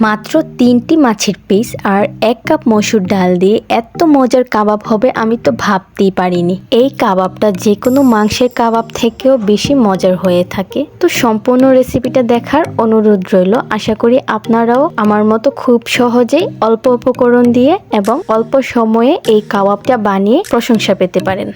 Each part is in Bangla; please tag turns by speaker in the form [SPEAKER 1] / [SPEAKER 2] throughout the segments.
[SPEAKER 1] মাত্র ৩টি মাছের পিস আর ১ কাপ মসুর ডাল দিয়ে এত মজার কাবাব হবে আমি তো ভাবতেই পারিনি। এই কাবাবটা যে কোনো মাংসের কাবাব থেকেও বেশি মজার হয়ে থাকে। তো সম্পূর্ণ রেসিপিটা দেখার অনুরোধ রইল। আশা করি আপনারাও আমার মতো খুব সহজেই অল্প উপকরণ দিয়ে এবং অল্প সময়ে এই কাবাবটা বানিয়ে প্রশংসা পেতে পারেন।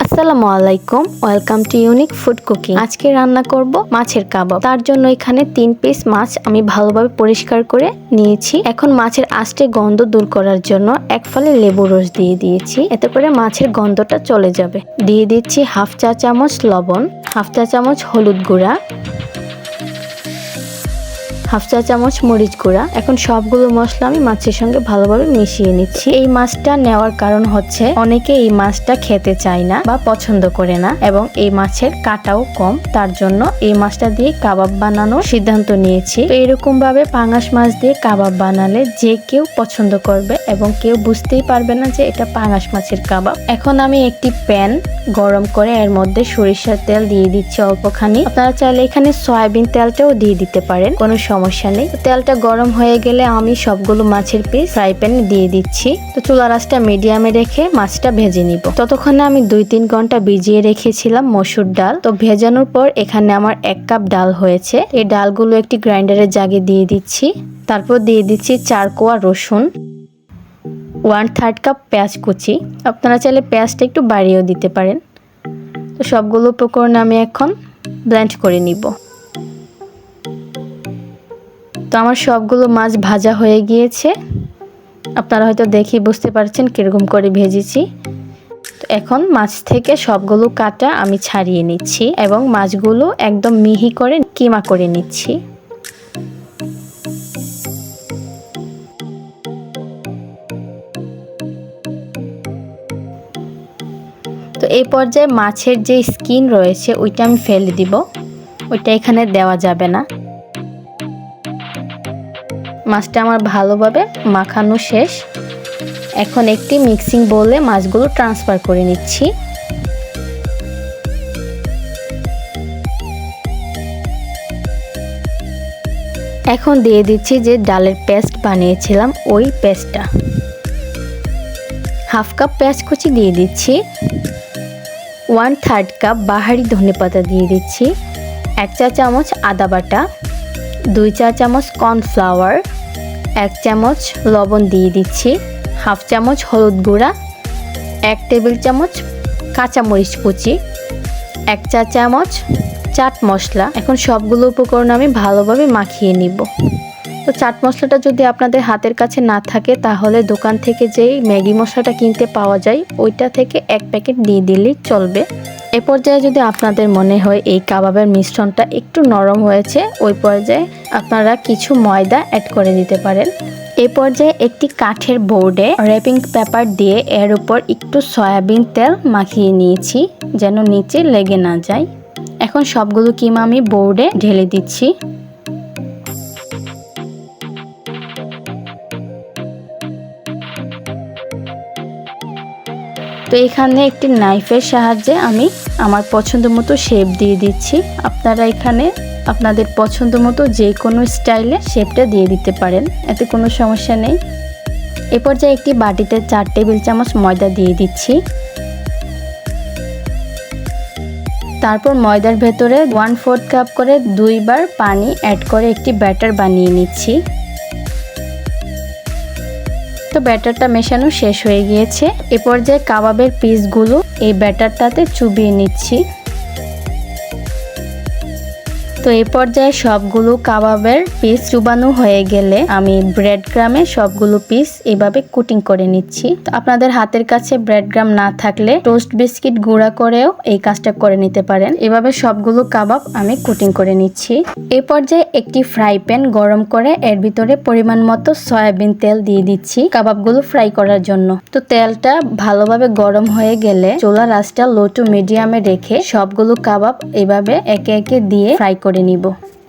[SPEAKER 1] আসসালামু আলাইকুম, welcome to unique food cooking. আজকে রান্না করব মাছের কাবাব। তার জন্য এখানে 3 পিস মাছ আমি ভালোভাবে পরিষ্কার করে নিয়েছি। এখন মাছের আষ্টে গন্ধ দূর করার জন্য 1 ফালি লেবু রস দিয়ে দিয়েছি, এতে করে মাছের গন্ধটা চলে যাবে। দিয়ে দিচ্ছি হাফ চা চামচ লবণ, হাফ চা চামচ হলুদ গুঁড়া, হাফ চা চামচ মরিচ গুঁড়া। এখন সবগুলো মশলা আমি মাছের সঙ্গে ভালোভাবে মিশিয়ে নিচ্ছি। এই মাছটা নেওয়ার কারণ হচ্ছে অনেকে এই মাছটা খেতে চায় না বা পছন্দ করে না এবং এই মাছের কাঁটাও কম, তার জন্য এই মাছটা দিয়ে কাবাব বানানোর সিদ্ধান্ত নিয়েছি। তো এরকম ভাবে পাঙাশ মাছ দিয়ে কাবাব বানালে যে কেউ পছন্দ করবে এবং কেউ বুঝতেই পারবে না যে এটা পাঙাশ মাছের কাবাব। এখন আমি একটি প্যান গরম করে এর মধ্যে সরিষার তেল দিয়ে দিচ্ছি অল্পখানি। আপনারা চাইলে এখানে সয়াবিন তেলটাও দিয়ে দিতে পারেন, কোনো সমস্যা নেই। তেলটা গরম হয়ে গেলে আমি সবগুলো মাছের পিস ফ্রাই প্যানে দিয়ে দিচ্ছি। তো চুলার আঁচটা মিডিয়ামে রেখে মাছটা ভেজে নিব। ততক্ষণে আমি 2-3 ঘন্টা ভিজিয়ে রেখেছিলাম মসুর ডাল। তো ভেজানোর পর এখানে আমার 1 কাপ ডাল হয়েছে। এই ডালগুলো একটি গ্রাইন্ডারের জাগে দিয়ে দিচ্ছি। তারপর দিয়ে দিচ্ছি 4 কোয়া রসুন, 1/3 কাপ পেঁয়াজ কুচি। আপনারা চাইলে পেঁয়াজটা একটু বাড়িয়েও দিতে পারেন। তো সবগুলো উপকরণ আমি এখন ব্লেন্ড করে নিব। তো আমার সবগুলো মাছ ভাজা হয়ে গিয়েছে। আপনারা হয়তো দেখে বুঝতে পারছেন কিরকম করে ভেজেছি। তো এখন মাছ থেকে সবগুলো কাটা আমি ছাড়িয়ে নিচ্ছি এবং মাছগুলো একদম মিহি করে কিমা করে নিচ্ছি। তো এই পর্যায়ে মাছের যে স্কিন রয়েছে ওইটা আমি ফেলে দিব, ওইটা এখানে দেওয়া যাবে না। মাছটা আমার ভালোভাবে মাখানো শেষ। এখন একটি মিক্সিং বোলে মাছগুলো ট্রান্সফার করে নিচ্ছি। এখন দিয়ে দিচ্ছি যে ডালের পেস্ট বানিয়েছিলাম ওই পেস্টটা। হাফ কাপ পেঁয়াজ কুচি দিয়ে দিচ্ছি, 1/3 কাপ বাহারি ধনেপাতা দিয়ে দিচ্ছি, 1 চা চামচ আদা বাটা, 2 চা চামচ কর্নফ্লাওয়ার, 1 চামচ লবণ দিয়ে দিচ্ছি, হাফ চামচ হলুদ গুঁড়া, 1 টেবিল চামচ কাঁচামরিচ কুচি, 1 চা চামচ চাট মশলা। এখন সবগুলো উপকরণ আমি ভালোভাবে মাখিয়ে নিব। তো চাট মশলাটা যদি আপনাদের হাতের কাছে না থাকে তাহলে দোকান থেকে যেই ম্যাগি মশলাটা কিনতে পাওয়া যায় ওইটা থেকে 1 প্যাকেট দিয়ে দিলেই চলবে। এ পর্যায়ে যদি আপনাদের মনে হয় এই কাবাবের মিশ্রণটা একটু নরম হয়েছে, ওই পর্যায়ে আপনারা কিছু ময়দা অ্যাড করে দিতে পারেন। এই পর্যায়ে একটি কাঠের বোর্ডে র্যাপিং পেপার দিয়ে এর উপর একটু সয়াবিন তেল মাখিয়ে নিয়েছি যেন নিচে লেগে না যায়। এখন সবগুলো কিমা আমি বোর্ডে ঢেলে দিচ্ছি। তো এখানে একটি নাইফের সাহায্যে আমি আমার পছন্দ মতো শেপ দিয়ে দিচ্ছি। আপনারা এখানে আপনাদের পছন্দ মতো যে কোনো স্টাইলে শেপটা দিয়ে দিতে পারেন, এতে কোনো সমস্যা নেই। এ পর্যায়ে একটি বাটিতে 4 টেবিল চামচ ময়দা দিয়ে দিচ্ছি। তারপর ময়দার ভেতরে 1/4 কাপ করে 2 বার পানি অ্যাড করে একটি ব্যাটার বানিয়ে নিচ্ছি। তো ব্যাটারটা মেশানো শেষ হয়ে গিয়েছে। এ পর্যায়ে কাবাবের পিসগুলো এই ব্যাটারটাতে চুবিয়ে নিচ্ছি। তো এই পর্যায়ে সবগুলো কাবাবের পিস চুবানো হয়ে গেলে আমি ব্রেড ক্রামে সবগুলো পিস এভাবে কুটিং করে নিচ্ছি। তো আপনাদের হাতের কাছে ব্রেড ক্রাম না থাকলে টোস্ট বিস্কিট গুঁড়া করেও এই কাজটা করে নিতে পারেন। এভাবে সবগুলো কাবাব আমি কুটিং করে নিচ্ছি। এই পর্যায়ে একটি ফ্রাই প্যান গরম করে এর ভিতরে পরিমাণ মতো সয়াবিন তেল দিয়ে দিচ্ছি কাবাবগুলো ফ্রাই করার জন্য। তো তেলটা ভালোভাবে গরম হয়ে গেলে চুলার আঁচটা লো টু মিডিয়ামে রেখে সবগুলো কাবাব এভাবে একে একে দিয়ে ফ্রাই করে নিব।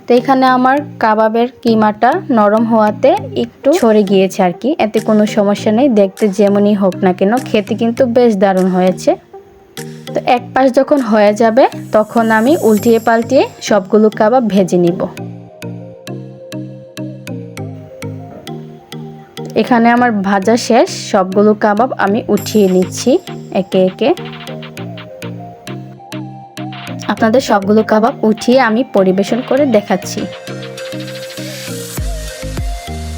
[SPEAKER 1] তো এখানে আমার কাবাবের কিমাটা নরম হওয়াতে একটু সরে গিয়েছে আর কি, এতে কোনো সমস্যা নেই। দেখতে যেমনই হোক না কেন খেতে কিন্তু বেশ দারুণ হয়েছে। তো এক পাশ যখন হয়ে যাবে তখন আমি উল্টিয়ে পাল্টিয়ে সবগুলো কাবাব ভেজে নিব। এখানে আমার ভাজা শেষ, সবগুলো কাবাব আমি উঠিয়ে নিচ্ছি একে একে। আপনাদের সবগুলো কাবাব উঠিয়ে আমি পরিবেশন করে দেখাচ্ছি।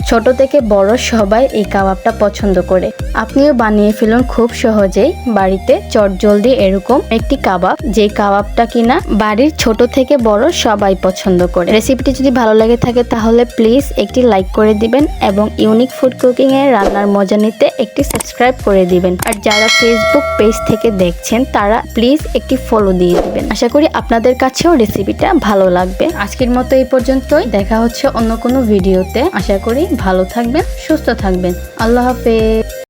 [SPEAKER 1] ছোট থেকে বড় সবাই এই কাবাবটা পছন্দ করে। আপনিও বানিয়ে ফেলুন খুব সহজেই বাড়িতে চটজলদি এরকম একটি কাবাব, যে কাবাবটা কিনা বাড়ির ছোট থেকে বড় সবাই পছন্দ করে। রেসিপিটি যদি ভালো লাগে থাকে তাহলে প্লিজ একটি লাইক করে দিবেন এবং ইউনিক ফুড কুকিং এর রান্নার মজা নিতে একটি সাবস্ক্রাইব করে দিবেন। আর যারা ফেসবুক পেজ থেকে দেখছেন তারা প্লিজ একটি ফলো দিয়ে দিবেন। আশা করি আপনাদের কাছেও রেসিপিটা ভালো লাগবে। আজকের মতো এই পর্যন্তই, দেখা হচ্ছে অন্য কোনো ভিডিওতে। আশা করি ভালো থাকবেন, সুস্থ থাকবেন। আল্লাহ হাফেজ।